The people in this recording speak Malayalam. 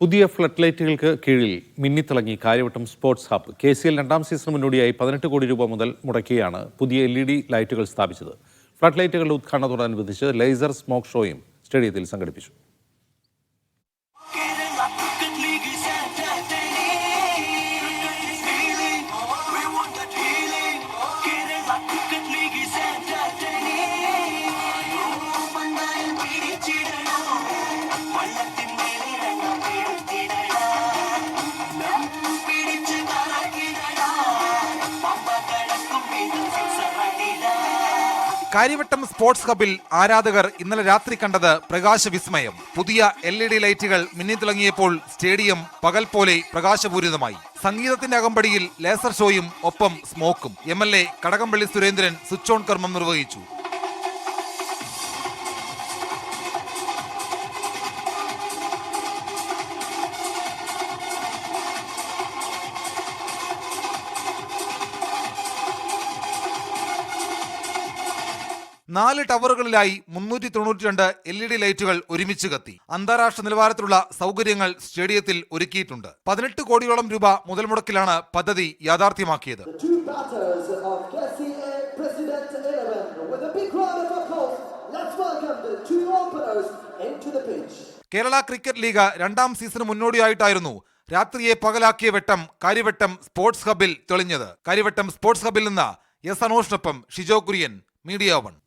പുതിയ ഫ്ലഡ് ലൈറ്റുകൾക്ക് കീഴിൽ മിന്നിത്തിളങ്ങി കാര്യവട്ടം സ്പോർട്സ് ഹബ്. KCL രണ്ടാം സീസണിന് മുന്നോടിയായി 18 കോടി രൂപ മുതൽ മുടക്കിയാണ് പുതിയ LED ലൈറ്റുകൾ സ്ഥാപിച്ചത്. ഫ്ലഡ് ലൈറ്റുകളുടെ ഉദ്ഘാടനത്തോടനുബന്ധിച്ച് ലേസർ സ്മോക്ക് ഷോയും സ്റ്റേഡിയത്തിൽ സംഘടിപ്പിച്ചു. കാര്യവട്ടം സ്പോർട്സ് ഹബിൽ ആരാധകർ ഇന്നലെ രാത്രി കണ്ടത് പ്രകാശവിസ്മയം. പുതിയ LED ലൈറ്റുകൾ മിന്നിത്തിളങ്ങിയപ്പോൾ സ്റ്റേഡിയം പകൽ പോലെ പ്രകാശപൂരിതമായി. സംഗീതത്തിന്റെ അകമ്പടിയിൽ ലേസർ ഷോയും ഒപ്പം സ്മോക്കും. MLA Kadakampally Surendran switch on കർമ്മം നിർവഹിച്ചു. നാല് ടവറുകളിലായി 392 LED ലൈറ്റുകൾ ഒരുമിച്ച് കത്തി. അന്താരാഷ്ട്ര നിലവാരത്തിലുള്ള സൗകര്യങ്ങൾ സ്റ്റേഡിയത്തിൽ ഒരുക്കിയിട്ടുണ്ട്. 18 കോടിയോളം രൂപ മുതൽ മുടക്കിലാണ് പദ്ധതി യാഥാർത്ഥ്യമാക്കിയത്. കേരള ക്രിക്കറ്റ് ലീഗ് രണ്ടാം സീസണ് മുന്നോടിയായിട്ടായിരുന്നു രാത്രിയെ പകലാക്കിയ വെട്ടം കാര്യവട്ടം സ്പോർട്സ് ഹബിൽ തെളിഞ്ഞത്. കാര്യവട്ടം സ്പോർട്സ് ഹബിൽ നിന്ന് S. അനോഷിനൊപ്പം ഷിജോ കുര്യൻ, മീഡിയ 1.